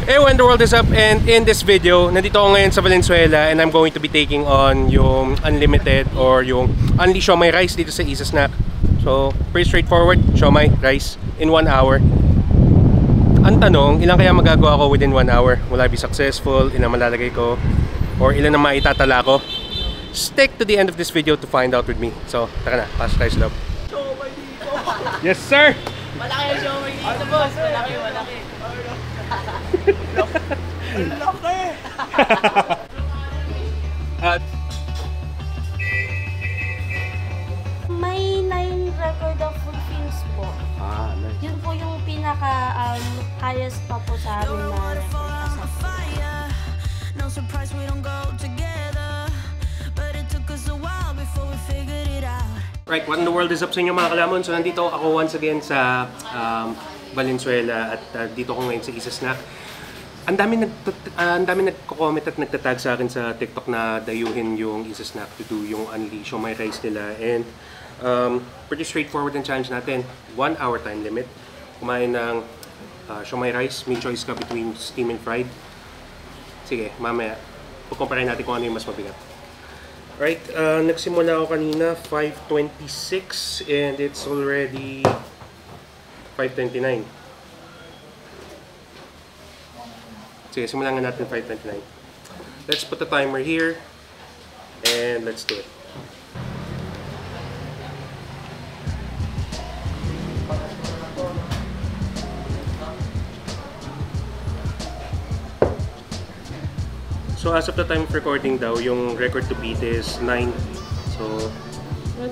Hey, when the world is up, and in this video, nandito ako ngayon sa Valenzuela and I'm going to be taking on yung unlimited or yung only siomai rice dito sa Isa Snack. So, pretty straightforward, siomai rice in 1 hour. Ang tanong, ilan kaya magagawa ko within 1 hour? Will I be successful? Ilan malalagay ko? Or ilan na maitatala ko? Stick to the end of this video to find out with me. So, tara na, pasok tayo sa loob. Siomai dito! Yes, sir! Malaki yung siomai dito, boss! Malaki. Laki! May 9 record of fulfills po. Nice. Yun po yung pinaka highest pa po sa amin na record as of No surprise we don't go together, but it took us a while before we figured it out. Right, what in the world is up sa inyo mga kalamon? So nandito ako once again sa Valenzuela at dito ko ngayon sa Isa Snack. Ang dami nagko-comment at nagtatag sa akin sa TikTok na dayuhin yung Isa Snack to do yung only siomai rice nila. And pretty straightforward ang challenge natin. 1 hour time limit. Kumain ng siomai rice. May choice ka between steam and fried. Sige, mamaya pagkumpare natin kung ano yung mas mabigat. Right, nagsimula ako kanina 5:26 and it's already 5:29. Sige, simulan nga natin 5:29. Let's put the timer here and let's do it. So as of the time of recording daw, yung record to beat is 9. So,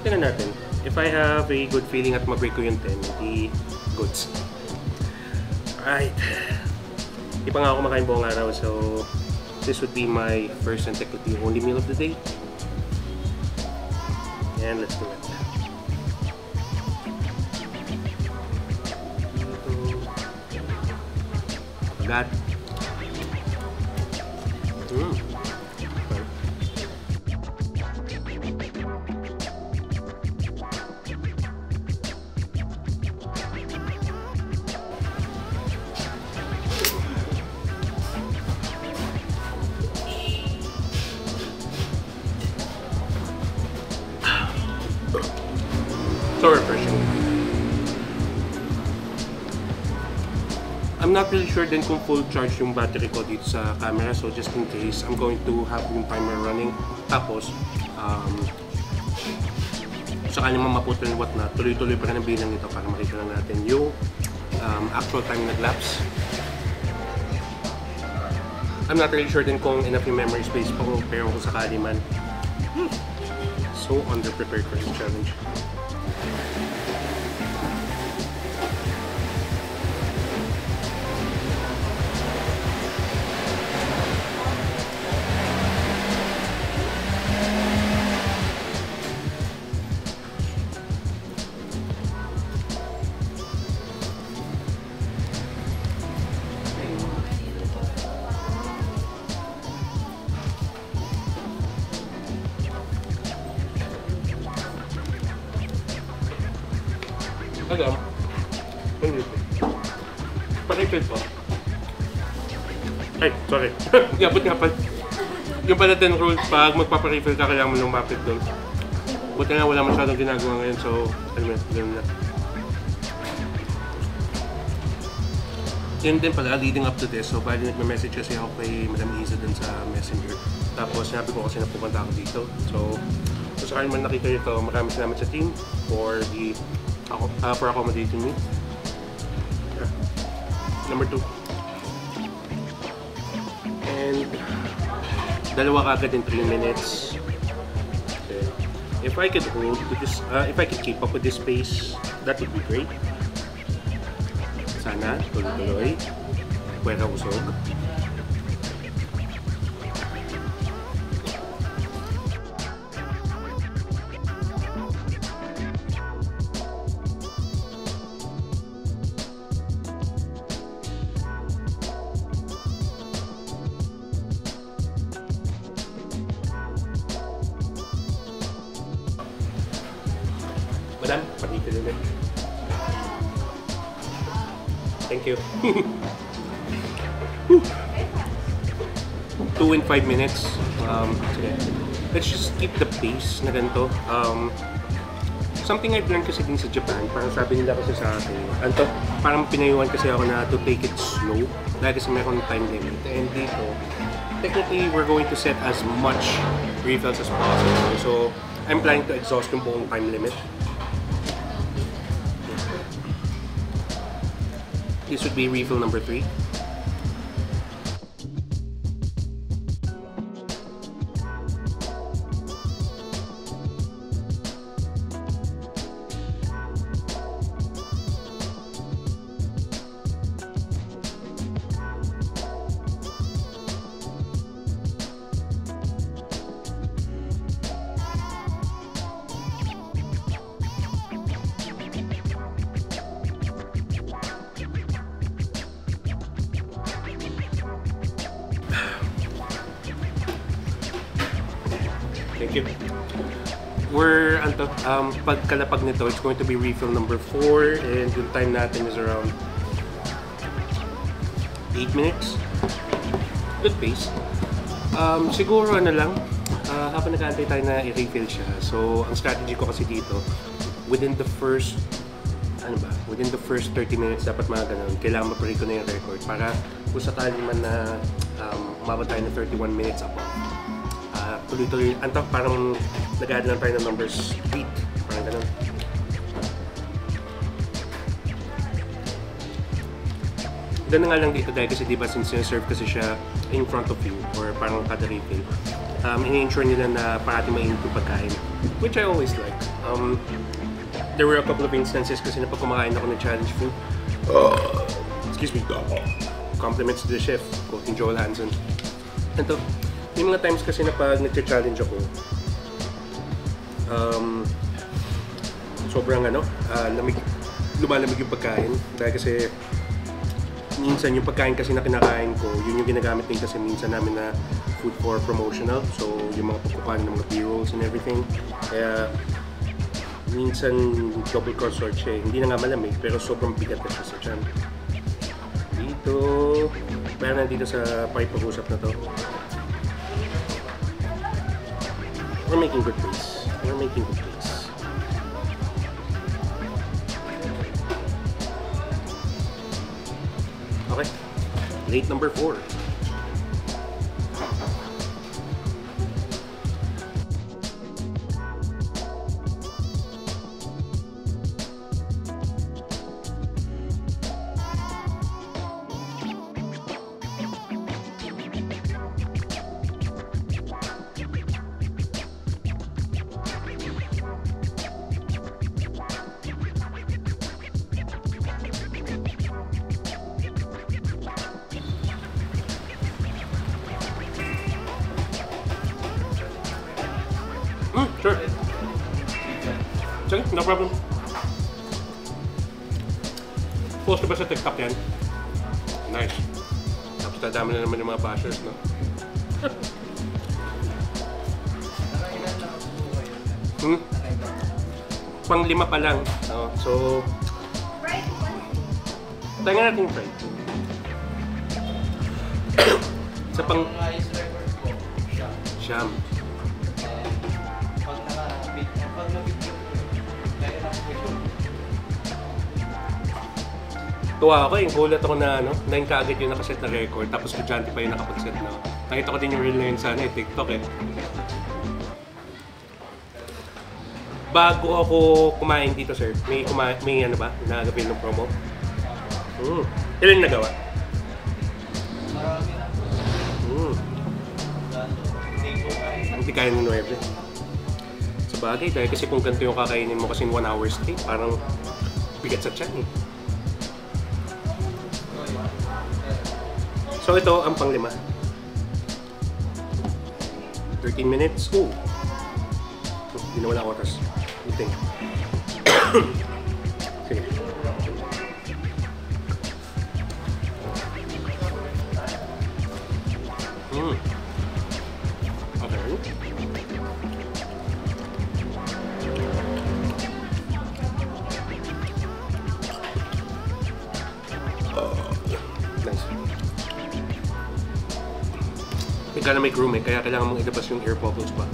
tingnan natin. If I have a good feeling at ma-break ko yung 10, di goods. Alright. Di pa nga ako kumakain buong araw, so this would be my first and technically only meal of the day. And let's do it. Agad. So refreshing. I'm not really sure din kung full charge yung battery ko dito sa camera, so just in case, I'm going to have yung timer running. Tapos, sakaling mamaputol and whatnot, tuloy-tuloy pa rin ang bilang nito para makita lang natin yung actual time nag-lapse. I'm not really sure din kung enough yung memory space pa pero kung sakali man. So under-prepared for this challenge. Agam. Hindi. Pa-refill po. Ay, sorry. Yabot nga pala. Yung pala 10 rules, pag magpapa-refill ka, kailangan mo nung mapit doon. Buti nga wala masyadong ginagawa ngayon, so alam mo, ganoon na. Yun din pala, leading up to this, so bali nagme-message kasi ako kay Madam Isa dun sa Messenger. Tapos sinabi ko kasi na pupunta ako dito. So saan man nakita nyo ito, maraming salamat sa team for accommodating me. Yeah. Number 2. And dalawa kagad in 3 minutes. Okay. If I could hold with this, if I could keep up with this pace, that would be great. Sana tuloy-tuloy. Pwera usog. Madam, pag-ipil ulit. Thank you. 2 and 5 minutes. Sige. Let's just keep the pace na ganito. Something I've learned kasi din sa Japan, parang sabi nila kasi sa akin, parang pinayuhan kasi ako na to take it slow dahil kasi mayroon time limit. And dito, technically, we're going to set as much refills as possible. So, I'm planning to exhaust yung buong time limit. This would be refill number 3. Thank you. We're, pagkalapag nito, it's going to be refill number 4 and yung time natin is around 8 minutes. Good pace. Siguro lang, habang nag-aantay tayo na i-refill siya. So, ang strategy ko kasi dito, within the first 30 minutes dapat mga ganun, kailangan ma-break ko na yung record para kung sakali man na umabot tayo na 31 minutes above. Tuloy-tuloy, parang nag-add lang tayo ng numbers 8, parang ganun. Doon na nga lang dito dahil kasi diba since serve kasi siya in front of you or parang kada refill, ini-ensure nila na parati mainit yung pagkain, which I always like. There were a couple of instances kasi na pag kumakain ako ng challenge food, excuse me, compliments to the chef, quoting Joel Hansen. Ito, yung mga times kasi na pag nag-challenge ako, sobrang lumalamig yung pagkain dahil kasi minsan yung pagkain kasi na kinakain ko, yun yung ginagamit din kasi minsan namin na food for promotional, so yung mga pagkukuhanin ng mga B-rolls and everything, kaya minsan double crossword siya, hindi na nga malamig pero sobrang bigat na siya sa tiyan. Dito, meron na dito sa pakipag-usap na to. We're making good pace. We're making good pace. Okay. Late number 4. Sure. Sige, no problem. Post ko ba sa TikTok yan? Nice. Tapos dadami na naman yung mga bashers, no? Pang-5 pa lang. So, tayo nga natin yung fried. Sa pang... Siyam. Tuwa ako, yung gulat ako na 9 kaagad yung nakaset na record, tapos estudyante pa yung nakapag-set na. Nakita ko din yung reel na yun sana TikTok Bago ako kumain dito, sir, may ano ba, nagawin ng promo? Ilan nagawa? Hindi kaya ng 9. Sa bagay, dahil kasi kung ganito yung kakainin mo kasi in 1 hour straight, parang bigat sa tiyan eh. So ito ang pang-5. 13 minutes. Ooh. Hindi na wala oras. Meeting. Sige. Okay. Nice. You gotta make room kaya kailangan mong ilabas yung air bubbles pa.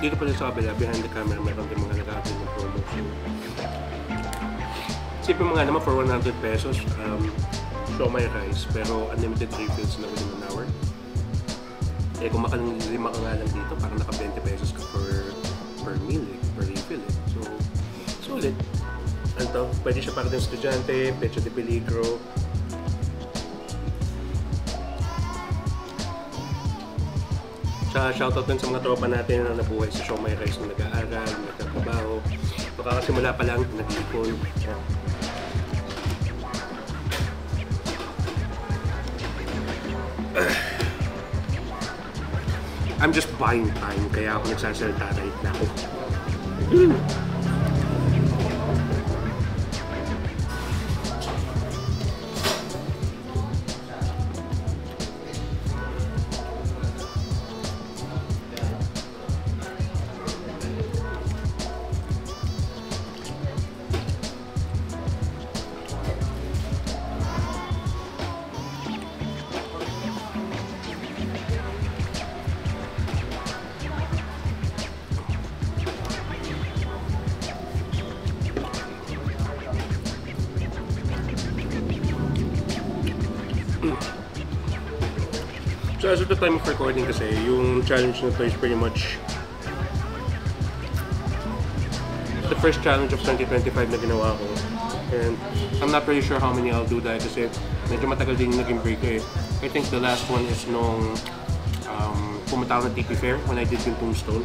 Dito pala sa kabila, behind the camera, meron din mga nag-a-apply ng promotion. Isipin mo nga naman, for 100 pesos, siomai rice, pero unlimited refills na within an hour. Eh kung makalima ka nga lang dito, parang naka 20 pesos ka per meal, per refill. So, sulit. Ano to? Pwede siya para din estudyante, pecho de peligro. Shoutout din sa mga tropa natin na nabuhay sa siomai rice na nag-aaral, nagtatrabaho. Makakasimula pa lang, nag-ipon. I'm just buying time, kaya ako nagsasalita right now. So as of the time of recording kasi, yung challenge na to is pretty much the first challenge of 2025 na ginawa ko. And I'm not really sure how many I'll do dahil kasi medyo matagal din yung naging break eh. I think the last one is nung pumunta ako ng TP Fair when I did yung Tombstone.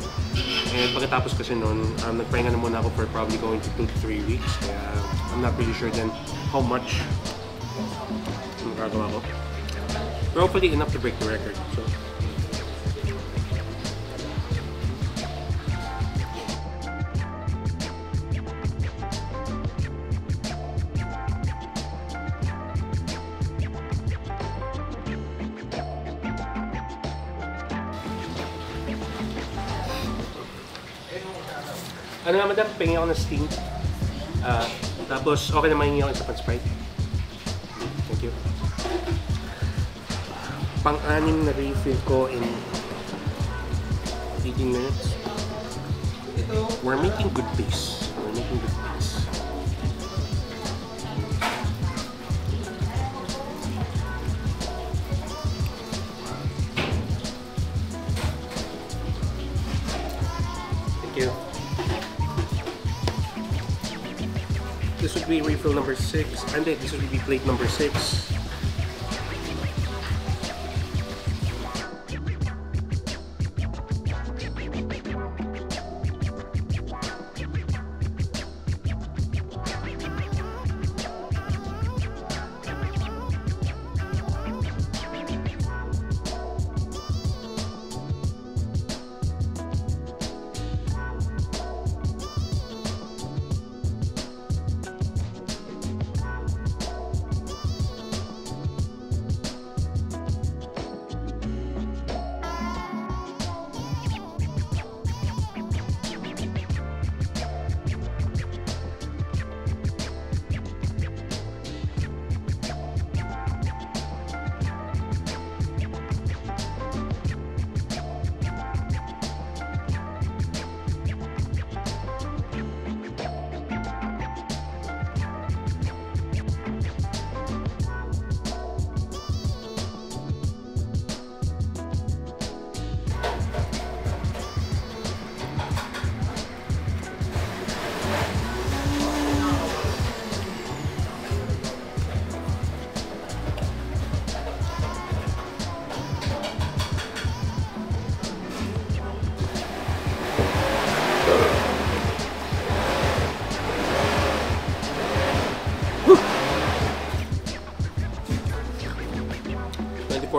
And pagkatapos kasi nun, nagpahinga na muna ako for probably going to 2 to 3 weeks. Kaya I'm not really sure then how much yung gagawa ko. But hopefully enough to break the record. So. Ano nga madam, pingin ako ng steam. Tapos okay naman yung isa pang Sprite. Thank you. Pang-anim na refill ko in 18 minutes. We're making good pace. We're making good pace. Thank you. This would be refill number 6. And this would be plate number 6.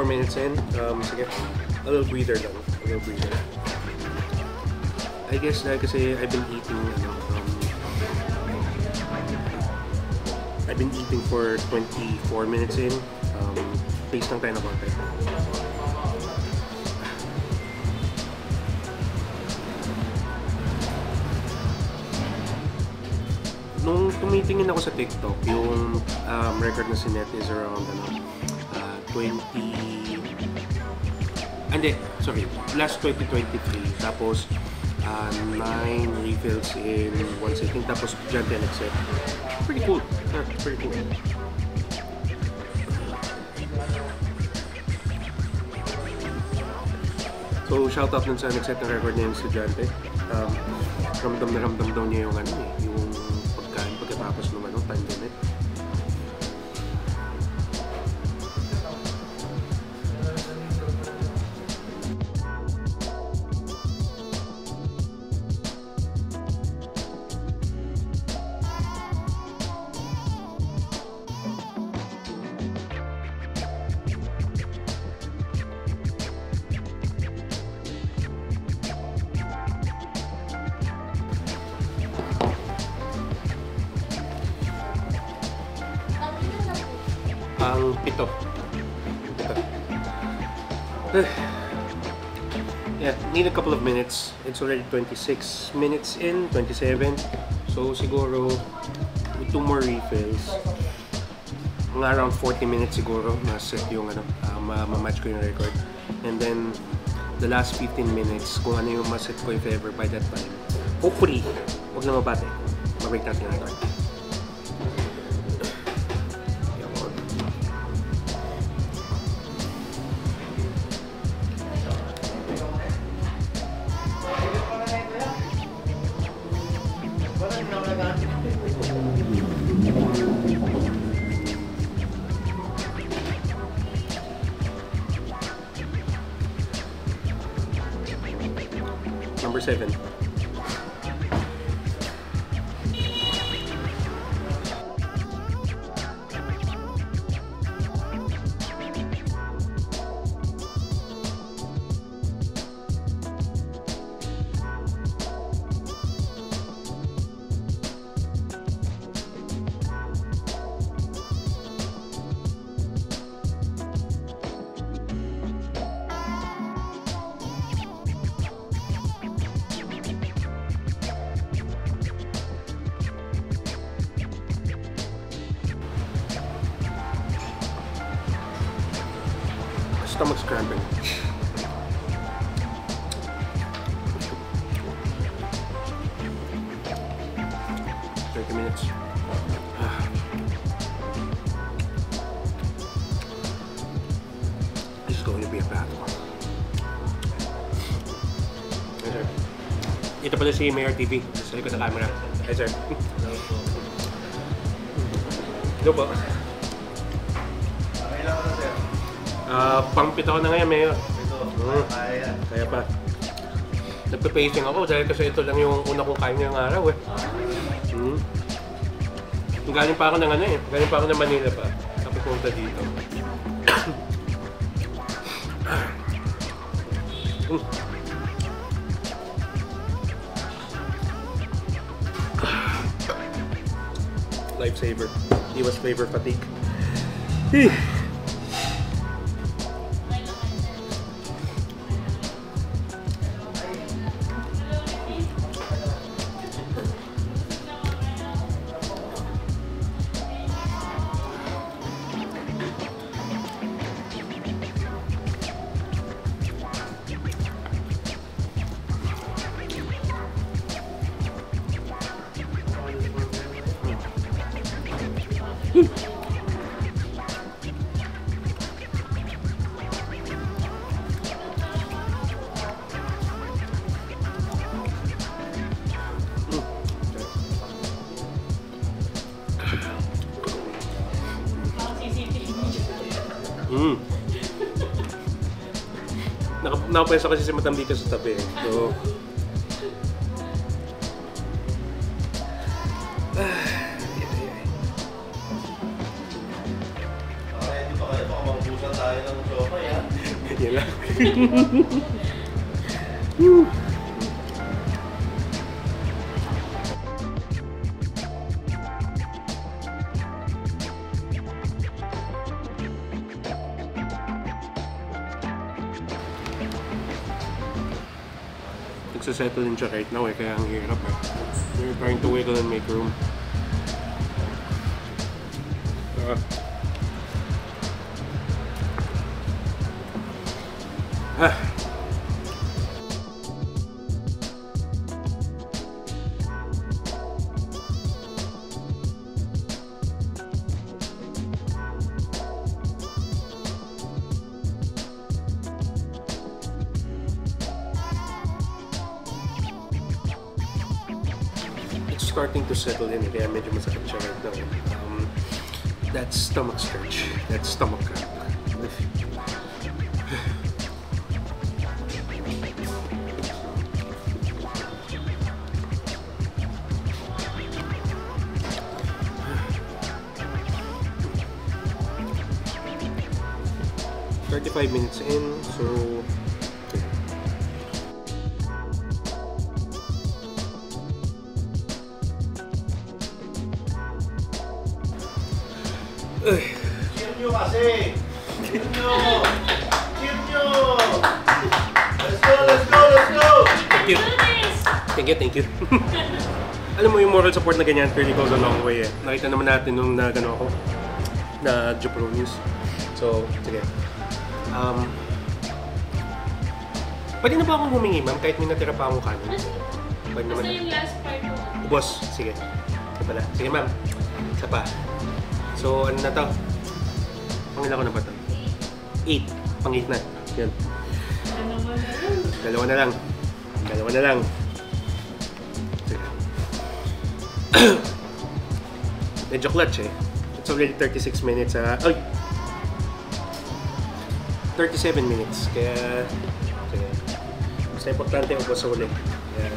Minutes in, sige, a little breather lang. little breather. I guess dahil kasi I've been eating I've been eating for 24 minutes in. Pace lang tayo na konti. Nung tumitingin ako sa TikTok, yung record na sinet is around 2023, tapos 9 refills in 1 sitting, tapos Jante and Excel. Pretty cool. Pretty cool. So, shout out dun sa nag-set ng record niya yung estudyante. Ramdam na ramdam daw niya yung yung pagkain pagkatapos ng pandemic. Ang pito. Yeah, need a couple of minutes. It's already 26 minutes in, 27. So siguro with 2 more refills, mga around 40 minutes siguro ma-set yung ma-match ko yung record. And then the last 15 minutes kung ano yung ma-set ko if ever by that time. Hopefully, huwag na mabate. Ma-break natin yung record. Number 7. Stomach's cramping. Minutes. This is going to be a battle. Hey, sir. Ito pala si Mayor TV. Sa likod ng camera. Hey, sir. Hello po. Okay lang ako, sir. Pang-pito ko na ngayon, Mayor. Kaya. Kaya pa. Nagpa-pacing ako dahil kasi ito lang yung una kong kain ngayong araw eh. Galing pa ako ng galing pa ako ng Manila pa. Tapos punta dito. Lifesaver. Iwas flavor fatigue. Nakapwesto kasi si Madam dito sa tabi. So, Hindi pa kayo, baka mabusan tayo ng sopa, yan. yan lang. Nagsasettle din siya right now eh, kaya ang hirap eh. We're trying to wiggle and make room. It's starting to settle in, kaya medyo masakit siya right now. That stomach stretch, that stomach cramp. 35 minutes in, so Cheer nyo kasi! Cheer nyo! Cheer nyo! Let's go, let's go, let's go! thank you. Thank you. Alam mo yung moral support na ganyan really goes a long way eh. Nakita naman natin nung nagano ako na Jopronis. So, sige. Pwede na ba akong humingi, ma'am? Kahit may natira pa akong kanin. Pwede naman. Basta yung last part mo. Boss, sige. Ito pala. Sige, ma'am. Isa pa. So, ano na to? Pangilan ko na ba to? 8. Pang 8 na. Yan. Dalawa na lang. Dalawa na lang. Sige. Medyo clutch eh. It's already 36 minutes. Ay! 37 minutes. Kaya... Sige. Basta importante ako sa uli. Kaya...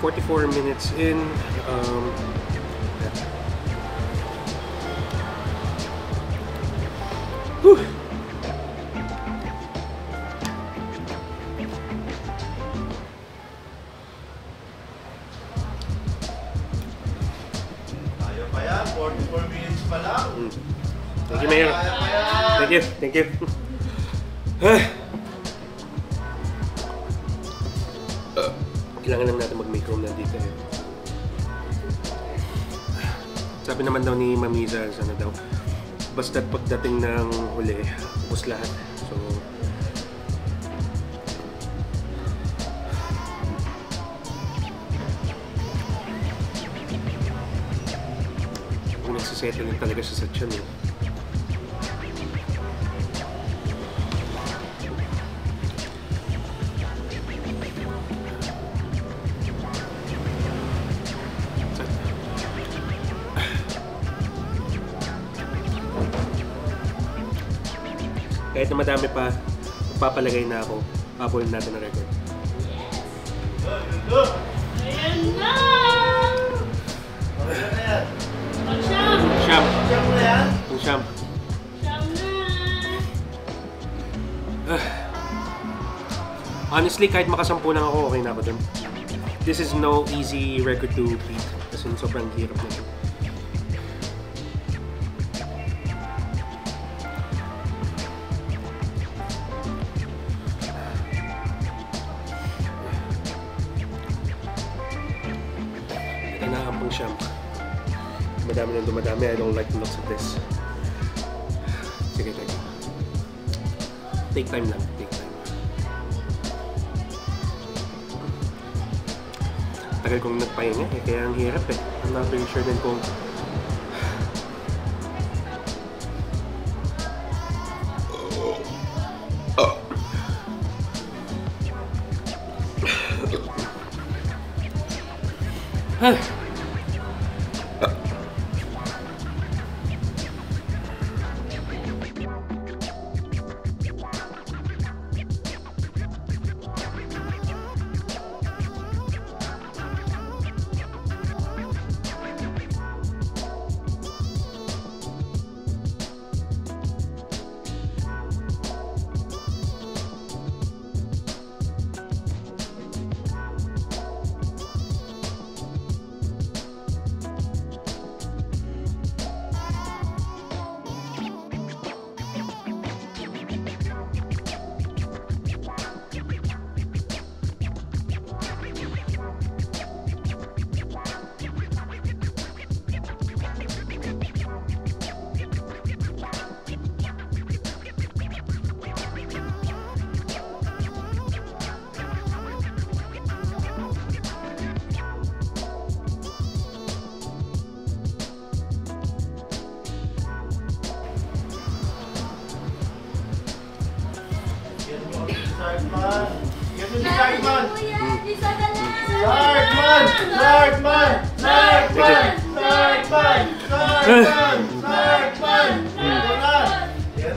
...44 minutes in, yeah. Whew. Ayaw pa yan, 44 minutes pa lang. Thank you, Mayor. Kaya pa yan. Thank you. Kailangan lang natin mag-make room na dito eh. Sabi naman daw ni Mamiza, sana daw, basta't pagdating ng huli, ubos lahat. So, kung nagsisettle lang talaga siya sa tiyan eh. Kahit na madami pa, magpapalagay na ako, papunin natin ang record. Good. Ayan na! Okay na yan. Siyam! Siyam. Siyam na yan. Ang siyam. Siyam na! Honestly, kahit makasampu lang ako, okay na ako dun. This is no easy record to beat. Kasi sobrang hirap na ito. Ito na ang pang siyam. Madami nang dumadami. I don't like the looks of this. Sige, teka. Take time lang. Take time. Tagal kong nagpahinga eh, kaya ang hirap eh. I'm not really sure din kung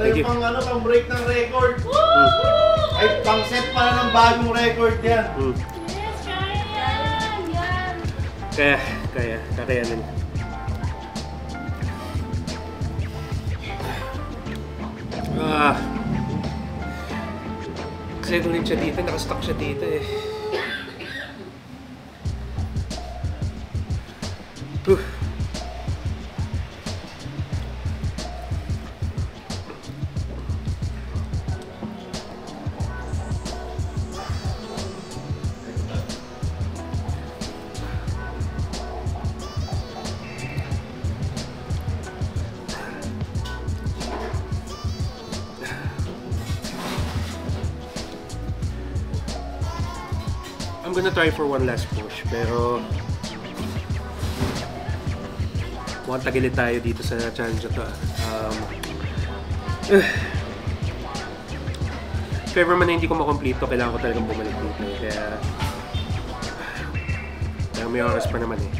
Yan yung pang break ng record. Ay, pang set pala ng bagong record yan. Yes, kaya yan! Yan! kakayanin. Kasi ulit siya dito, nakastuck siya dito eh. I'm gonna try for one last push, pero mukhang tagilid tayo dito sa challenge na to. If ever man na hindi ko makomplito, kailangan ko talagang bumalik dito. Kaya may oras pa naman eh.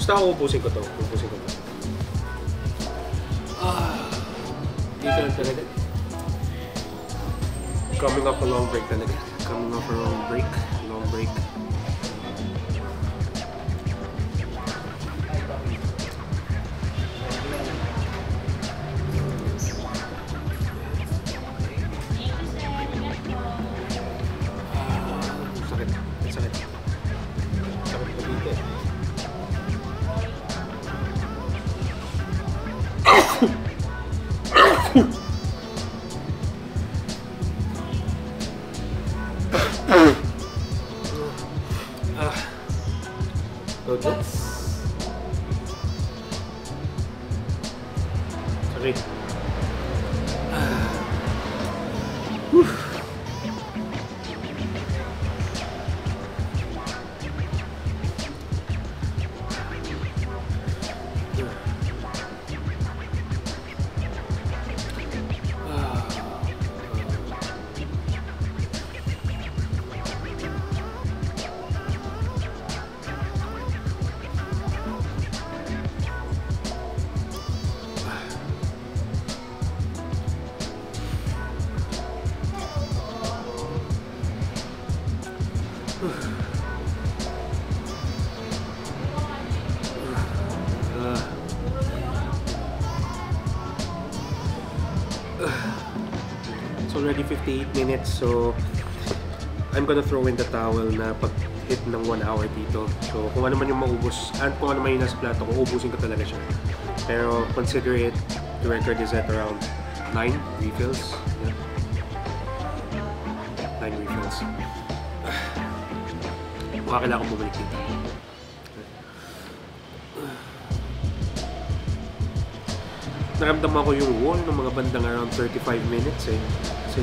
Basta ako ubusin ko to. Dito lang talaga. Coming off a long break talaga. Long break. Sakit pa dito eh. Okay. Sorry. It's already 58 minutes, so I'm gonna throw in the towel na pag-hit ng 1 hour dito. So kung ano man yung maubos, at kung ano man yung nasa plato ko, ubusin ko talaga siya. Pero consider it, the record is at around 9 refills. Yeah. 9 refills. Baka kailangan ko bumalik dito. Naramdaman ko yung wall ng mga bandang around 35 minutes eh. Kasi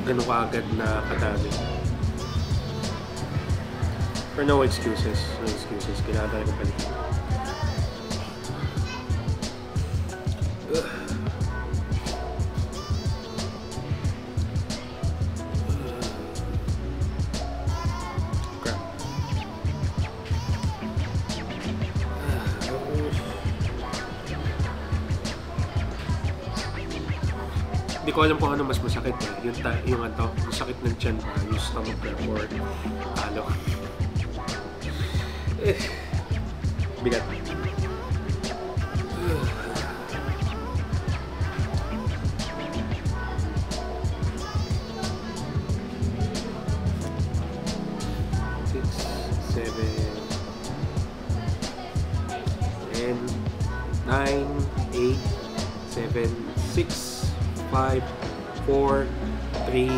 ganun kaagad na kadami. Pero no excuses. No excuses. Kailangan tayo kong balikin. Hindi ko alam kung ano mas masakit eh. Yung sakit ng tiyan pa, yung stomach or ano. Bigat. And 9, 8, 7, 6, 5, 4, 3,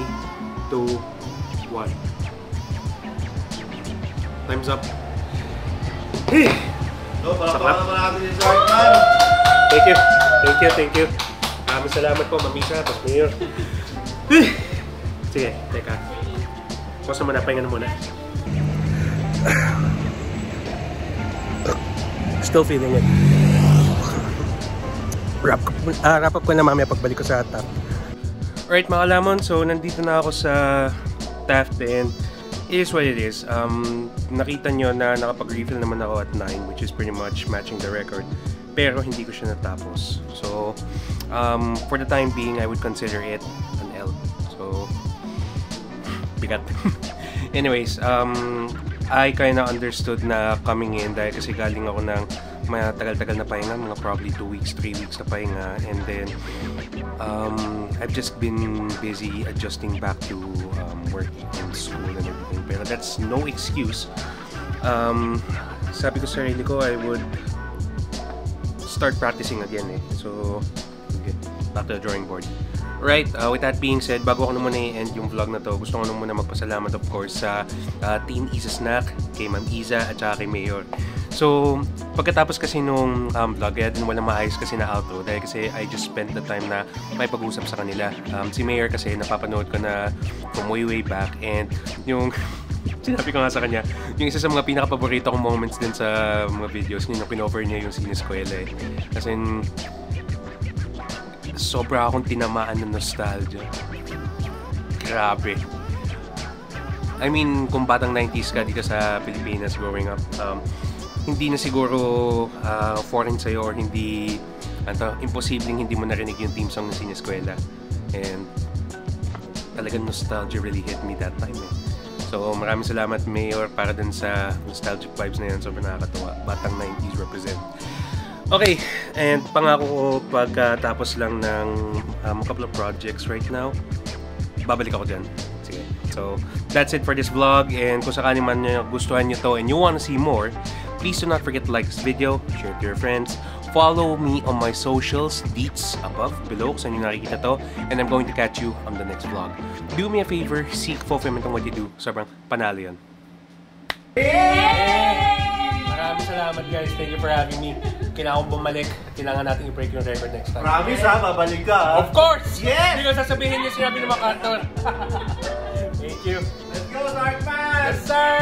2, 1. Time's up. So, palakpakan naman natin yung Shark Man. Thank you. Thank you, thank you. Maraming salamat po, Mamisa, Boss Mayor. Sige, teka. Pause na muna, pahinga na muna. Still feeling it. Wrap up ko na mamaya pagbalik ko sa Taft. Alright mga lamon, so nandito na ako sa Taft and it is what it is. Nakita nyo na nakapag-refill naman ako at 9, which is pretty much matching the record. Pero hindi ko siya natapos. So, for the time being, I would consider it an L. So, bigat. Anyways, I kinda understood na coming in dahil kasi galing ako ng matagal-tagal na pahinga, mga probably 2 weeks, 3 weeks na pahinga, and then I've just been busy adjusting back to working in school and everything, pero that's no excuse. Sabi ko sa sarili ko, I would start practicing again eh. So, okay, back to the drawing board. Right, with that being said, bago ako na muna i-end yung vlog na to, gusto ko na muna magpasalamat of course sa Team Isa Snack, kay Ma'am Iza at saka kay Mayor. So, pagkatapos kasi nung vlog, kaya din wala maayos kasi na outro dahil kasi I just spent the time na may pag-usap sa kanila. Si Mayor kasi napapanood ko na from way back, and yung sinabi ko nga sa kanya, yung isa sa mga pinaka-paborito kong moments din sa mga videos, yung pin-offer niya yung Sineskwela eh. Kasi sobra akong tinamaan ng nostalgia. Grabe. I mean, kung batang 90s ka dito sa Pilipinas growing up, hindi na siguro foreign sa'yo or hindi, imposibleng hindi mo narinig yung theme song ng Sineskwela. And talagang nostalgia really hit me that time eh. So maraming salamat Mayor para dun sa nostalgic vibes na yan. Sobrang nakakatawa. Batang 90s represent. Okay, and pangako ko pagkatapos lang ng couple of projects right now, babalik ako dyan. Sige. So, that's it for this vlog, and kung sakali man gustuhan nyo to and you want to see more, please do not forget to like this video, share it to your friends, follow me on my socials, deets above, below, kung saan nyo nakikita to, and I'm going to catch you on the next vlog. Do me a favor, seek fulfillment on what you do. Sobrang panalo yun. Maraming salamat guys. Thank you for having me. Kailangan kong bumalik at kailangan natin i-break yung record next time. Promise ha, babalik ka ha. Of course! Yes! Hindi ko sasabihin niyo sinabi ng MacArthur. Thank you. Let's go, Darkman! Yes, sir!